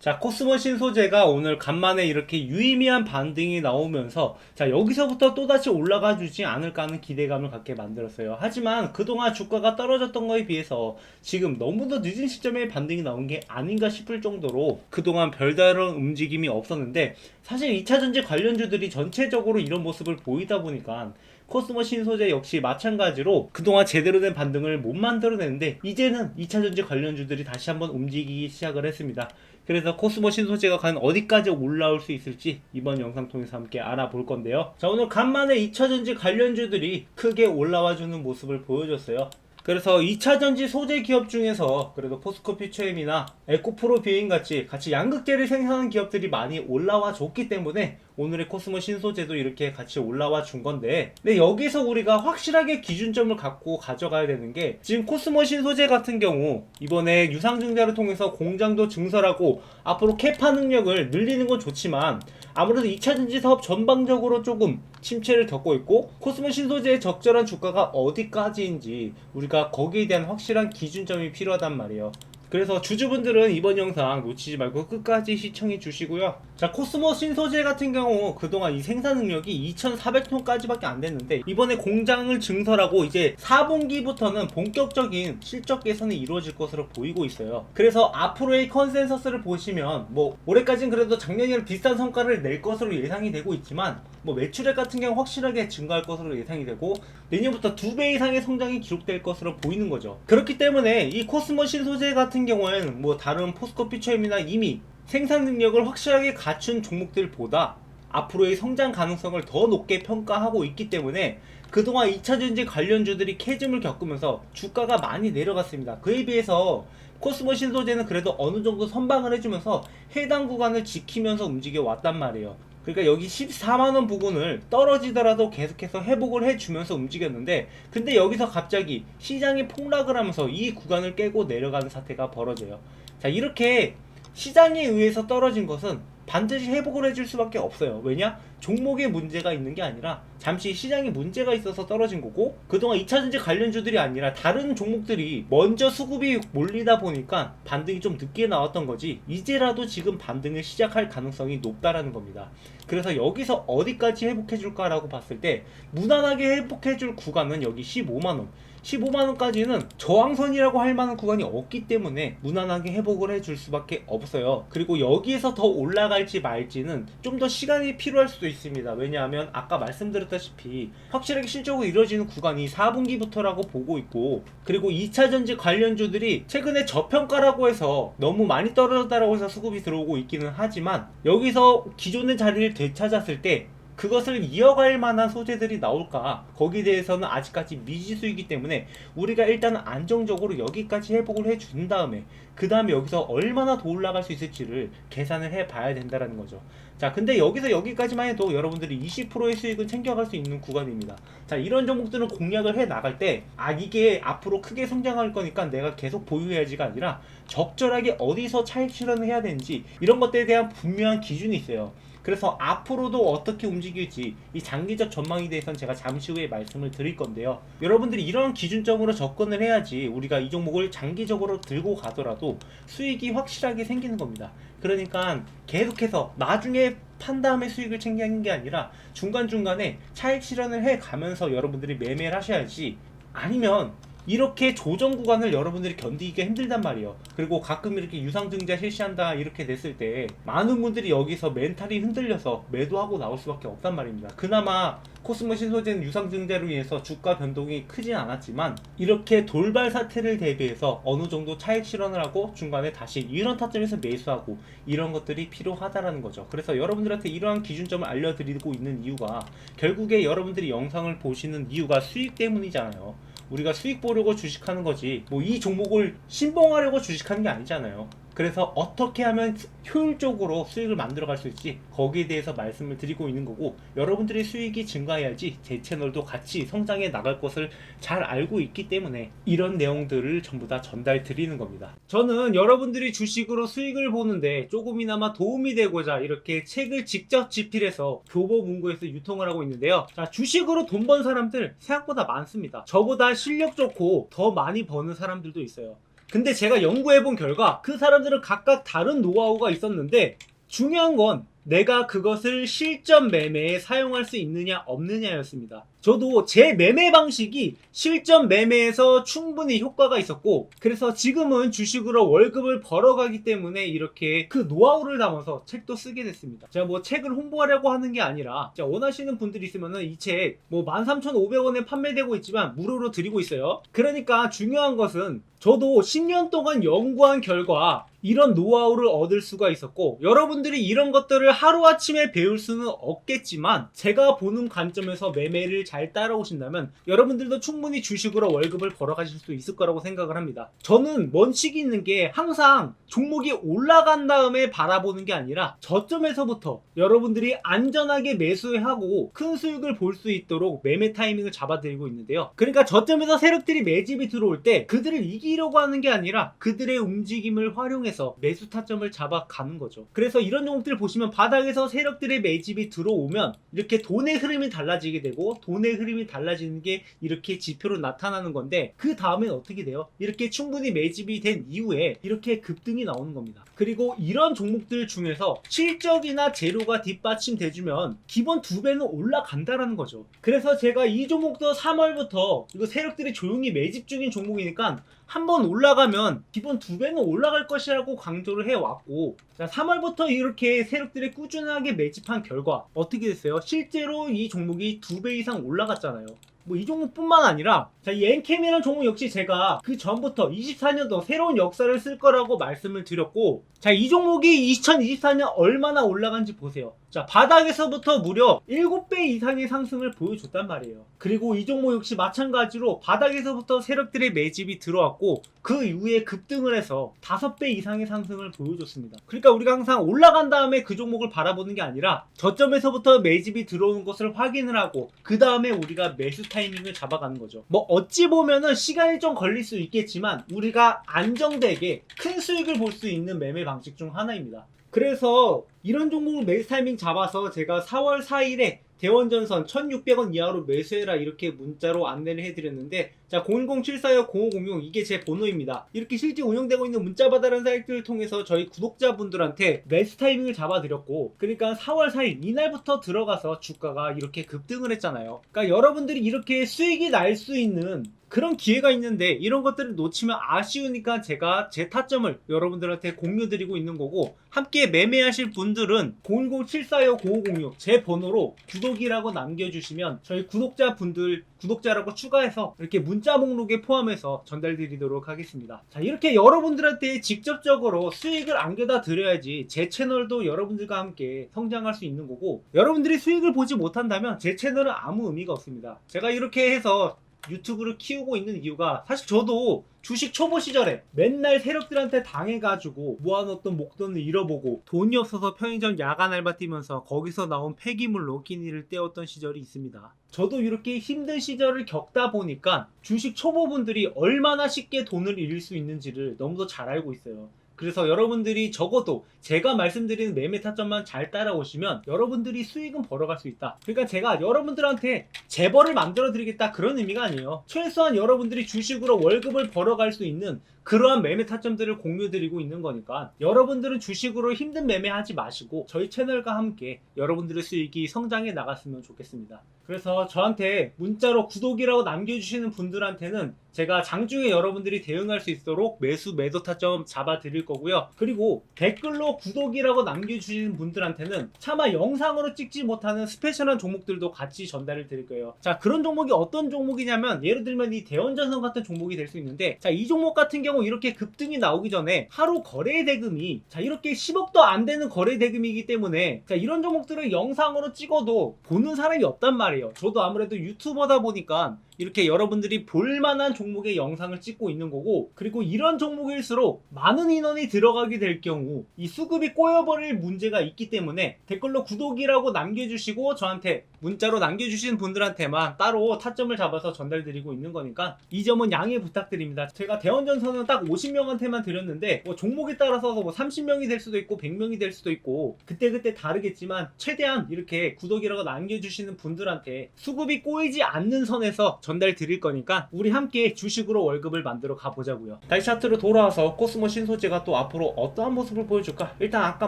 자, 코스모 신소재가 오늘 간만에 이렇게 유의미한 반등이 나오면서 자, 여기서부터 또다시 올라가 주지 않을까 하는 기대감을 갖게 만들었어요. 하지만 그동안 주가가 떨어졌던 거에 비해서 지금 너무도 늦은 시점에 반등이 나온 게 아닌가 싶을 정도로 그동안 별다른 움직임이 없었는데, 사실 2차전지 관련주들이 전체적으로 이런 모습을 보이다 보니까 코스모 신소재 역시 마찬가지로 그동안 제대로 된 반등을 못 만들어냈는데, 이제는 2차전지 관련주들이 다시 한번 움직이기 시작을 했습니다. 그래서 코스모 신소재가 과연 어디까지 올라올 수 있을지 이번 영상 통해서 함께 알아볼 건데요. 자, 오늘 간만에 2차전지 관련주들이 크게 올라와주는 모습을 보여줬어요. 그래서 2차전지 소재 기업 중에서 그래도 포스코 퓨처엠이나 에코프로 비행 같이 양극재를 생산하는 기업들이 많이 올라와 줬기 때문에 오늘의 코스모 신소재도 이렇게 같이 올라와 준 건데, 근데 여기서 우리가 확실하게 기준점을 갖고 가져가야 되는 게, 지금 코스모 신소재 같은 경우 이번에 유상증자를 통해서 공장도 증설하고 앞으로 캐파 능력을 늘리는 건 좋지만 아무래도 2차전지 사업 전반적으로 조금 침체를 겪고 있고, 코스모 신소재의 적절한 주가가 어디까지인지 우리가 거기에 대한 확실한 기준점이 필요하단 말이에요. 그래서 주주분들은 이번 영상 놓치지 말고 끝까지 시청해 주시고요. 자, 코스모 신소재 같은 경우 그동안 이 생산 능력이 2,400톤까지밖에 안 됐는데, 이번에 공장을 증설하고 이제 4분기부터는 본격적인 실적 개선이 이루어질 것으로 보이고 있어요. 그래서 앞으로의 컨센서스를 보시면 뭐 올해까지는 그래도 작년이랑 비슷한 성과를 낼 것으로 예상이 되고 있지만, 뭐 매출액 같은 경우 확실하게 증가할 것으로 예상이 되고 내년부터 2배 이상의 성장이 기록될 것으로 보이는 거죠. 그렇기 때문에 이 코스모 신소재 같은 경우에는 뭐 다른 포스코 퓨처엠이나 이미 생산 능력을 확실하게 갖춘 종목들보다 앞으로의 성장 가능성을 더 높게 평가하고 있기 때문에 그동안 2차전지 관련주들이 캐즘을 겪으면서 주가가 많이 내려갔습니다. 그에 비해서 코스모 신소재는 그래도 어느 정도 선방을 해주면서 해당 구간을 지키면서 움직여 왔단 말이에요. 그러니까 여기 14만원 부근을 떨어지더라도 계속해서 회복을 해주면서 움직였는데, 근데 여기서 갑자기 시장이 폭락을 하면서 이 구간을 깨고 내려가는 사태가 벌어져요. 자, 이렇게 시장에 의해서 떨어진 것은 반드시 회복을 해줄 수밖에 없어요. 왜냐? 종목에 문제가 있는 게 아니라 잠시 시장에 문제가 있어서 떨어진 거고, 그동안 2차전지 관련주들이 아니라 다른 종목들이 먼저 수급이 몰리다 보니까 반등이 좀 늦게 나왔던 거지, 이제라도 지금 반등을 시작할 가능성이 높다라는 겁니다. 그래서 여기서 어디까지 회복해줄까라고 봤을 때 무난하게 회복해줄 구간은 여기 15만원 15만원까지는 저항선이라고 할 만한 구간이 없기 때문에 무난하게 회복을 해줄 수밖에 없어요. 그리고 여기에서 더 올라갈지 말지는 좀 더 시간이 필요할 수도 있습니다. 왜냐하면 아까 말씀드렸다시피 확실하게 실적으로 이루어지는 구간이 4분기부터라고 보고 있고, 그리고 2차전지 관련주들이 최근에 저평가라고 해서 너무 많이 떨어졌다라고 해서 수급이 들어오고 있기는 하지만, 여기서 기존의 자리를 되찾았을 때 그것을 이어갈 만한 소재들이 나올까, 거기에 대해서는 아직까지 미지수이기 때문에 우리가 일단 안정적으로 여기까지 회복을 해준 다음에 그 다음에 여기서 얼마나 더 올라갈 수 있을지를 계산을 해 봐야 된다는 거죠. 자, 근데 여기서 여기까지만 해도 여러분들이 20%의 수익은 챙겨갈 수 있는 구간입니다. 자, 이런 종목들을 공략을 해 나갈 때 이게 앞으로 크게 성장할 거니까 내가 계속 보유해야지가 아니라 적절하게 어디서 차익 실현을 해야 되는지 이런 것들에 대한 분명한 기준이 있어요. 그래서 앞으로도 어떻게 움직일지 이 장기적 전망에 대해서는 제가 잠시 후에 말씀을 드릴 건데요. 여러분들이 이런 기준점으로 접근을 해야지 우리가 이 종목을 장기적으로 들고 가더라도 수익이 확실하게 생기는 겁니다. 그러니까 계속해서 나중에 판 다음에 수익을 챙기는 게 아니라 중간중간에 차익 실현을 해 가면서 여러분들이 매매를 하셔야지, 아니면 이렇게 조정 구간을 여러분들이 견디기가 힘들단 말이에요. 그리고 가끔 이렇게 유상증자 실시한다 이렇게 됐을 때 많은 분들이 여기서 멘탈이 흔들려서 매도하고 나올 수밖에 없단 말입니다. 그나마 코스모 신소재는 유상증자로 인해서 주가 변동이 크진 않았지만 이렇게 돌발 사태를 대비해서 어느 정도 차익 실현을 하고 중간에 다시 이런 타점에서 매수하고 이런 것들이 필요하다라는 거죠. 그래서 여러분들한테 이러한 기준점을 알려드리고 있는 이유가, 결국에 여러분들이 영상을 보시는 이유가 수익 때문이잖아요. 우리가 수익 보려고 주식하는 거지 뭐 이 종목을 신봉하려고 주식하는 게 아니잖아요. 그래서 어떻게 하면 효율적으로 수익을 만들어 갈 수 있지, 거기에 대해서 말씀을 드리고 있는 거고, 여러분들의 수익이 증가해야지 제 채널도 같이 성장해 나갈 것을 잘 알고 있기 때문에 이런 내용들을 전부 다 전달 드리는 겁니다. 저는 여러분들이 주식으로 수익을 보는데 조금이나마 도움이 되고자 이렇게 책을 직접 집필해서 교보문고에서 유통을 하고 있는데요. 자, 주식으로 돈 번 사람들 생각보다 많습니다. 저보다 실력 좋고 더 많이 버는 사람들도 있어요. 근데 제가 연구해본 결과 그 사람들은 각각 다른 노하우가 있었는데 중요한 건 내가 그것을 실전 매매에 사용할 수 있느냐 없느냐였습니다. 저도 제 매매 방식이 실전 매매에서 충분히 효과가 있었고, 그래서 지금은 주식으로 월급을 벌어가기 때문에 이렇게 그 노하우를 담아서 책도 쓰게 됐습니다. 제가 뭐 책을 홍보하려고 하는 게 아니라, 원하시는 분들이 있으면은 이 책 뭐 13,500원에 판매되고 있지만 무료로 드리고 있어요. 그러니까 중요한 것은 저도 10년 동안 연구한 결과 이런 노하우를 얻을 수가 있었고, 여러분들이 이런 것들을 하루아침에 배울 수는 없겠지만 제가 보는 관점에서 매매를 잘 따라오신다면 여러분들도 충분히 주식으로 월급을 벌어가실 수 있을 거라고 생각을 합니다. 저는 원칙이 있는 게 항상 종목이 올라간 다음에 바라보는 게 아니라 저점에서부터 여러분들이 안전하게 매수하고 큰 수익을 볼 수 있도록 매매 타이밍을 잡아드리고 있는데요. 그러니까 저점에서 세력들이 매집이 들어올 때 그들을 이기려고 하는 게 아니라 그들의 움직임을 활용해서 매수 타점을 잡아가는 거죠. 그래서 이런 종목들 보시면 바닥에서 세력들의 매집이 들어오면 이렇게 돈의 흐름이 달라지게 되고, 돈의 흐름이 달라지는 게 이렇게 지표로 나타나는 건데, 그 다음엔 어떻게 돼요? 이렇게 충분히 매집이 된 이후에 이렇게 급등이 나오는 겁니다. 그리고 이런 종목들 중에서 실적이나 재료가 뒷받침돼주면 기본 2배는 올라간다라는 거죠. 그래서 제가 이 종목도 3월부터 이거 세력들이 조용히 매집 중인 종목이니까 한번 올라가면 기본 2배는 올라갈 것이라고 강조를 해왔고, 자, 3월부터 이렇게 세력들이 꾸준하게 매집한 결과 어떻게 됐어요? 실제로 이 종목이 2배 이상 올라갔잖아요. 뭐 이 종목뿐만 아니라, 자, 이 엔캠이라는 종목 역시 제가 그 전부터 24년도 새로운 역사를 쓸 거라고 말씀을 드렸고, 자, 이 종목이 2024년 얼마나 올라간지 보세요. 자, 바닥에서부터 무려 7배 이상의 상승을 보여줬단 말이에요. 그리고 이 종목 역시 마찬가지로 바닥에서부터 세력들의 매집이 들어왔고 그 이후에 급등을 해서 5배 이상의 상승을 보여줬습니다. 그러니까 우리가 항상 올라간 다음에 그 종목을 바라보는 게 아니라 저점에서부터 매집이 들어오는 것을 확인을 하고 그 다음에 우리가 매수 타이밍을 잡아가는 거죠. 뭐 어찌 보면은 시간이 좀 걸릴 수 있겠지만 우리가 안정되게 큰 수익을 볼 수 있는 매매 방식 중 하나입니다. 그래서 이런 종목을 매수 타이밍 잡아서 제가 4월 4일에 대원전선 1600원 이하로 매수해라 이렇게 문자로 안내를 해드렸는데, 자, 010-742-0506 이게 제 번호입니다. 이렇게 실제 운영되고 있는 문자받아라는 사이트를 통해서 저희 구독자분들한테 매수 타이밍을 잡아드렸고, 그러니까 4월 4일 이날부터 들어가서 주가가 이렇게 급등을 했잖아요. 그러니까 여러분들이 이렇게 수익이 날 수 있는 그런 기회가 있는데 이런 것들을 놓치면 아쉬우니까 제가 제 타점을 여러분들한테 공유드리고 있는 거고, 함께 매매하실 분들은 010-742-0506 제 번호로 구독이라고 남겨주시면 저희 구독자분들 구독자라고 추가해서 이렇게 문자 목록에 포함해서 전달드리도록 하겠습니다. 자, 이렇게 여러분들한테 직접적으로 수익을 안겨다 드려야지 제 채널도 여러분들과 함께 성장할 수 있는 거고, 여러분들이 수익을 보지 못한다면 제 채널은 아무 의미가 없습니다. 제가 이렇게 해서 유튜브를 키우고 있는 이유가, 사실 저도 주식 초보 시절에 맨날 세력들한테 당해가지고 모아놓던 목돈을 잃어보고 돈이 없어서 편의점 야간 알바 뛰면서 거기서 나온 폐기물로 끼니를 때웠던 시절이 있습니다. 저도 이렇게 힘든 시절을 겪다 보니까 주식 초보분들이 얼마나 쉽게 돈을 잃을 수 있는지를 너무도 잘 알고 있어요. 그래서 여러분들이 적어도 제가 말씀드리는 매매 타점만 잘 따라오시면 여러분들이 수익은 벌어갈 수 있다. 그러니까 제가 여러분들한테 재벌을 만들어 드리겠다 그런 의미가 아니에요. 최소한 여러분들이 주식으로 월급을 벌어갈 수 있는 그러한 매매 타점들을 공유드리고 있는 거니까 여러분들은 주식으로 힘든 매매하지 마시고 저희 채널과 함께 여러분들의 수익이 성장해 나갔으면 좋겠습니다. 그래서 저한테 문자로 구독이라고 남겨주시는 분들한테는 제가 장중에 여러분들이 대응할 수 있도록 매수 매도 타점 잡아 드릴 거고요. 그리고 댓글로 구독이라고 남겨주시는 분들한테는 차마 영상으로 찍지 못하는 스페셜한 종목들도 같이 전달을 드릴 거예요. 자, 그런 종목이 어떤 종목이냐면, 예를 들면 이 대원전선 같은 종목이 될 수 있는데, 자, 이 종목 같은 경우 이렇게 급등이 나오기 전에 하루 거래 대금이 자 이렇게 10억도 안 되는 거래 대금이기 때문에, 자, 이런 종목들을 영상으로 찍어도 보는 사람이 없단 말이에요. 저도 아무래도 유튜버다 보니까 이렇게 여러분들이 볼만한 종목의 영상을 찍고 있는 거고, 그리고 이런 종목일수록 많은 인원이 들어가게 될 경우 이 수급이 꼬여버릴 문제가 있기 때문에 댓글로 구독이라고 남겨주시고 저한테 문자로 남겨주시는 분들한테만 따로 타점을 잡아서 전달드리고 있는 거니까 이 점은 양해 부탁드립니다. 제가 대원전선은 딱 50명한테만 드렸는데 뭐 종목에 따라서 뭐 30명이 될 수도 있고 100명이 될 수도 있고 그때그때 다르겠지만, 최대한 이렇게 구독이라고 남겨주시는 분들한테 수급이 꼬이지 않는 선에서 전달 드릴 거니까 우리 함께 주식으로 월급을 만들어 가보자고요. 다시 차트로 돌아와서 코스모 신소재가 또 앞으로 어떠한 모습을 보여줄까? 일단 아까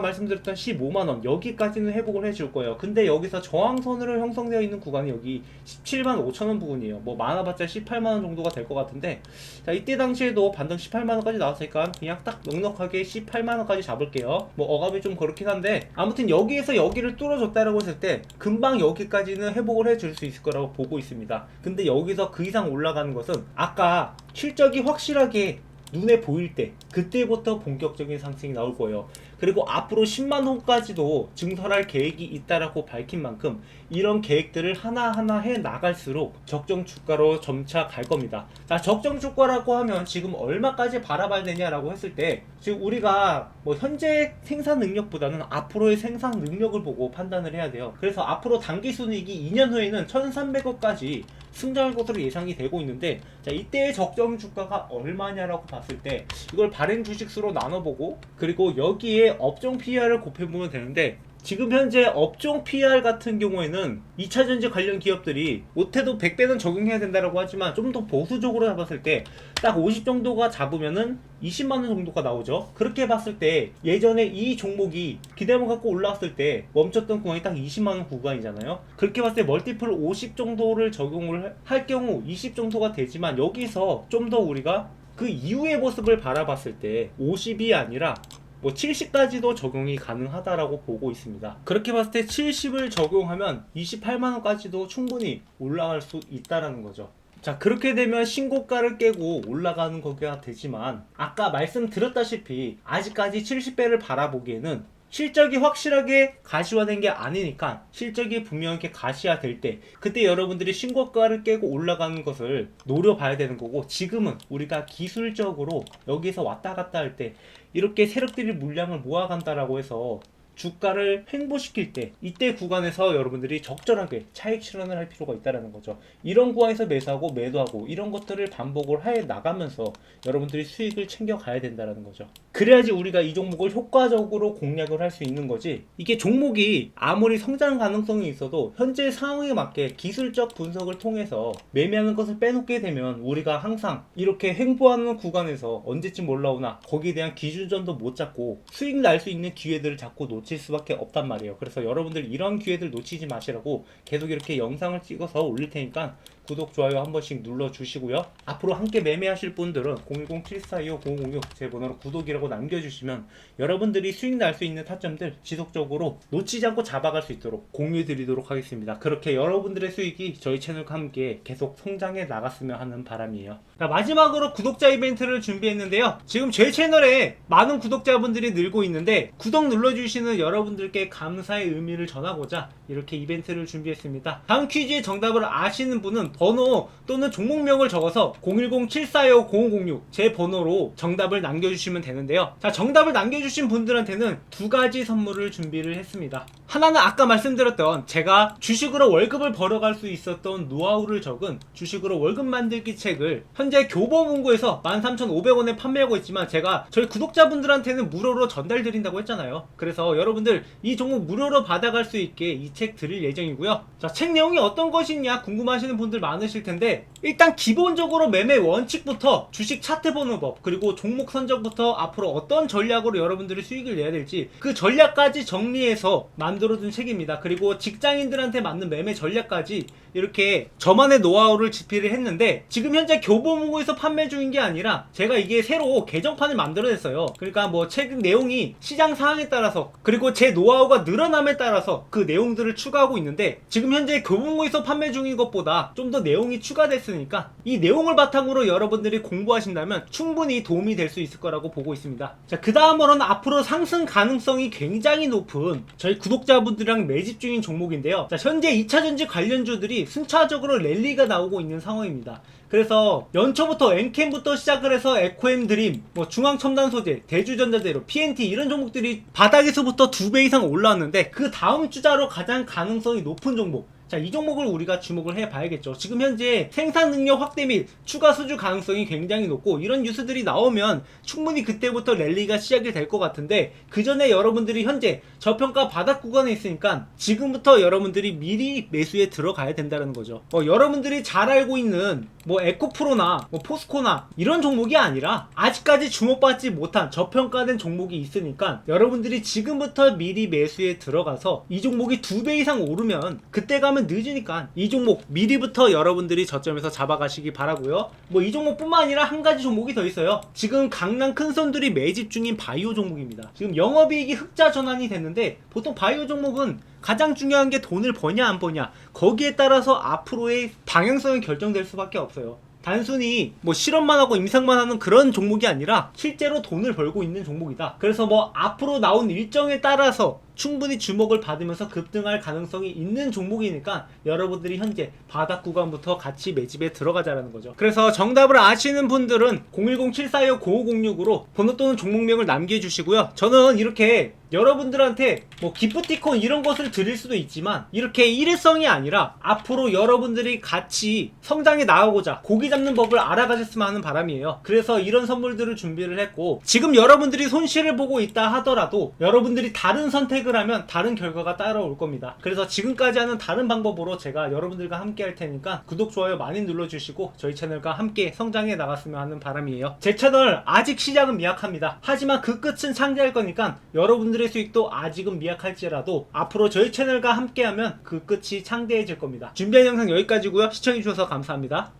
말씀드렸던 15만원 여기까지는 회복을 해줄 거예요. 근데 여기서 저항선으로 형성되어 있는 구간이 여기 17만 5천원 부분이에요. 뭐 많아봤자 18만원 정도가 될 것 같은데, 자 이때 당시에도 반등 18만원까지 나왔으니까 그냥 딱 넉넉하게 18만원까지 잡을게요. 뭐 어감이 좀 그렇긴 한데, 아무튼 여기에서 여기를 뚫어줬다라고 했을 때 금방 여기까지는 회복을 해줄 수 있을 거라고 보고 있습니다. 근데 여기서 그 이상 올라가는 것은 아까 실적이 확실하게 눈에 보일 때, 그때부터 본격적인 상승이 나올 거예요. 그리고 앞으로 10만원까지도 증설할 계획이 있다라고 밝힌 만큼 이런 계획들을 하나하나 해 나갈수록 적정 주가로 점차 갈 겁니다. 자, 적정 주가라고 하면 지금 얼마까지 바라봐야 되냐라고 했을 때, 지금 우리가 뭐 현재 생산 능력보다는 앞으로의 생산 능력을 보고 판단을 해야 돼요. 그래서 앞으로 단기 순이익이 2년 후에는 1300억까지 승장할 것으로 예상이 되고 있는데, 자 이때의 적정 주가가 얼마냐라고 봤을 때 이걸 발행 주식수로 나눠보고, 그리고 여기에 업종 PER을 곱해보면 되는데, 지금 현재 업종 PER 같은 경우에는 2차전지 관련 기업들이 못해도 100배는 적용해야 된다라고 하지만 좀 더 보수적으로 잡았을 때 딱 50 정도가 잡으면은 20만원 정도가 나오죠. 그렇게 봤을 때 예전에 이 종목이 기대만 갖고 올라왔을 때 멈췄던 구간이 딱 20만원 구간이잖아요. 그렇게 봤을 때 멀티플 50 정도를 적용을 할 경우 20 정도가 되지만, 여기서 좀 더 우리가 그 이후의 모습을 바라봤을 때 50이 아니라 뭐 70까지도 적용이 가능하다라고 보고 있습니다. 그렇게 봤을 때 70을 적용하면 28만원까지도 충분히 올라갈 수 있다라는 거죠. 자, 그렇게 되면 신고가를 깨고 올라가는 거가 되지만, 아까 말씀드렸다시피 아직까지 70배를 바라보기에는 실적이 확실하게 가시화된 게 아니니까, 실적이 분명하게 가시화될 때 그때 여러분들이 신고가를 깨고 올라가는 것을 노려봐야 되는 거고, 지금은 우리가 기술적으로 여기서 왔다 갔다 할 때 이렇게 세력들이 물량을 모아간다라고 해서 주가를 횡보시킬 때, 이때 구간에서 여러분들이 적절하게 차익 실현을 할 필요가 있다는 거죠. 이런 구간에서 매수하고 매도하고 이런 것들을 반복을 해 나가면서 여러분들이 수익을 챙겨가야 된다는 거죠. 그래야지 우리가 이 종목을 효과적으로 공략을 할 수 있는 거지, 이게 종목이 아무리 성장 가능성이 있어도 현재 상황에 맞게 기술적 분석을 통해서 매매하는 것을 빼놓게 되면 우리가 항상 이렇게 횡보하는 구간에서 언제쯤 올라오나 거기에 대한 기준점도 못 잡고 수익 날 수 있는 기회들을 자꾸 놓칠 수밖에 없단 말이에요. 그래서 여러분들 이런 기회들 놓치지 마시라고 계속 이렇게 영상을 찍어서 올릴 테니까 구독, 좋아요 한 번씩 눌러주시고요. 앞으로 함께 매매하실 분들은 010-7425-0506 제 번호로 구독이라고 남겨주시면 여러분들이 수익 날 수 있는 타점들 지속적으로 놓치지 않고 잡아갈 수 있도록 공유 드리도록 하겠습니다. 그렇게 여러분들의 수익이 저희 채널과 함께 계속 성장해 나갔으면 하는 바람이에요. 자, 마지막으로 구독자 이벤트를 준비했는데요. 지금 제 채널에 많은 구독자분들이 늘고 있는데, 구독 눌러주시는 여러분들께 감사의 의미를 전하고자 이렇게 이벤트를 준비했습니다. 다음 퀴즈의 정답을 아시는 분은 번호 또는 종목명을 적어서 010-7425-0506 제 번호로 정답을 남겨주시면 되는데요. 자, 정답을 남겨주신 분들한테는 두 가지 선물을 준비를 했습니다. 하나는 아까 말씀드렸던 제가 주식으로 월급을 벌어갈 수 있었던 노하우를 적은 주식으로 월급 만들기 책을 현재 교보문고에서 13,500원에 판매하고 있지만, 제가 저희 구독자분들한테는 무료로 전달 드린다고 했잖아요. 그래서 여러분들 이 종목 무료로 받아갈 수 있게 이 책 드릴 예정이고요. 자, 책 내용이 어떤 것이냐 궁금하시는 분들 많으실 텐데, 일단 기본적으로 매매 원칙부터 주식 차트 보는 법, 그리고 종목 선정부터 앞으로 어떤 전략으로 여러분들이 수익을 내야 될지 그 전략까지 정리해서 만들어둔 책입니다. 그리고 직장인들한테 맞는 매매 전략까지 이렇게 저만의 노하우를 집필을 했는데, 지금 현재 교보문고에서 판매 중인 게 아니라 제가 이게 새로 개정판을 만들어냈어요. 그러니까 뭐 책 내용이 시장 상황에 따라서, 그리고 제 노하우가 늘어남에 따라서 그 내용들을 추가하고 있는데, 지금 현재 교보문고에서 판매 중인 것보다 좀 더 내용이 추가됐으니까 이 내용을 바탕으로 여러분들이 공부하신다면 충분히 도움이 될 수 있을 거라고 보고 있습니다. 자, 그 다음으로는 앞으로 상승 가능성이 굉장히 높은 저희 구독자분들이랑 매집 중인 종목인데요. 자, 현재 2차전지 관련주들이 순차적으로 랠리가 나오고 있는 상황입니다. 그래서 연초부터 엔캠부터 시작을 해서 에코엠 드림, 뭐 중앙첨단소재, 대주전자재료, PNT 이런 종목들이 바닥에서부터 2배 이상 올라왔는데, 그 다음 주자로 가장 가능성이 높은 종목 자, 이 종목을 우리가 주목을 해봐야겠죠. 지금 현재 생산 능력 확대 및 추가 수주 가능성이 굉장히 높고 이런 뉴스들이 나오면 충분히 그때부터 랠리가 시작이 될 것 같은데, 그 전에 여러분들이 현재 저평가 바닥 구간에 있으니까 지금부터 여러분들이 미리 매수에 들어가야 된다는 거죠. 여러분들이 잘 알고 있는 뭐 에코프로나 뭐 포스코나 이런 종목이 아니라 아직까지 주목받지 못한 저평가된 종목이 있으니까 여러분들이 지금부터 미리 매수에 들어가서 이 종목이 2배 이상 오르면 그때 가면 늦으니까 이 종목 미리부터 여러분들이 저점에서 잡아가시기 바라고요. 뭐 이 종목뿐만 아니라 한 가지 종목이 더 있어요. 지금 강남 큰손들이 매집 중인 바이오 종목입니다. 지금 영업이익이 흑자 전환이 됐는데, 보통 바이오 종목은 가장 중요한 게 돈을 버냐 안 버냐, 거기에 따라서 앞으로의 방향성이 결정될 수밖에 없어요. 단순히 뭐 실험만 하고 임상만 하는 그런 종목이 아니라 실제로 돈을 벌고 있는 종목이다. 그래서 뭐 앞으로 나온 일정에 따라서 충분히 주목을 받으면서 급등할 가능성이 있는 종목이니까 여러분들이 현재 바닥 구간부터 같이 매집에 들어가자라는 거죠. 그래서 정답을 아시는 분들은 010-742-0506으로 번호 또는 종목명을 남겨주시고요. 저는 이렇게 여러분들한테 뭐 기프티콘 이런 것을 드릴 수도 있지만 이렇게 일회성이 아니라 앞으로 여러분들이 같이 성장해 나가고자 고기 잡는 법을 알아가셨으면 하는 바람이에요. 그래서 이런 선물들을 준비를 했고, 지금 여러분들이 손실을 보고 있다 하더라도 여러분들이 다른 선택을 하면 다른 결과가 따라올 겁니다. 그래서 지금까지 하는 다른 방법으로 제가 여러분들과 함께 할 테니까 구독, 좋아요 많이 눌러주시고 저희 채널과 함께 성장해 나갔으면 하는 바람이에요. 제 채널 아직 시작은 미약합니다. 하지만 그 끝은 창대할 거니까 여러분들의 수익도 아직은 미약할지라도 앞으로 저희 채널과 함께하면 그 끝이 창대해질 겁니다. 준비한 영상 여기까지고요. 시청해주셔서 감사합니다.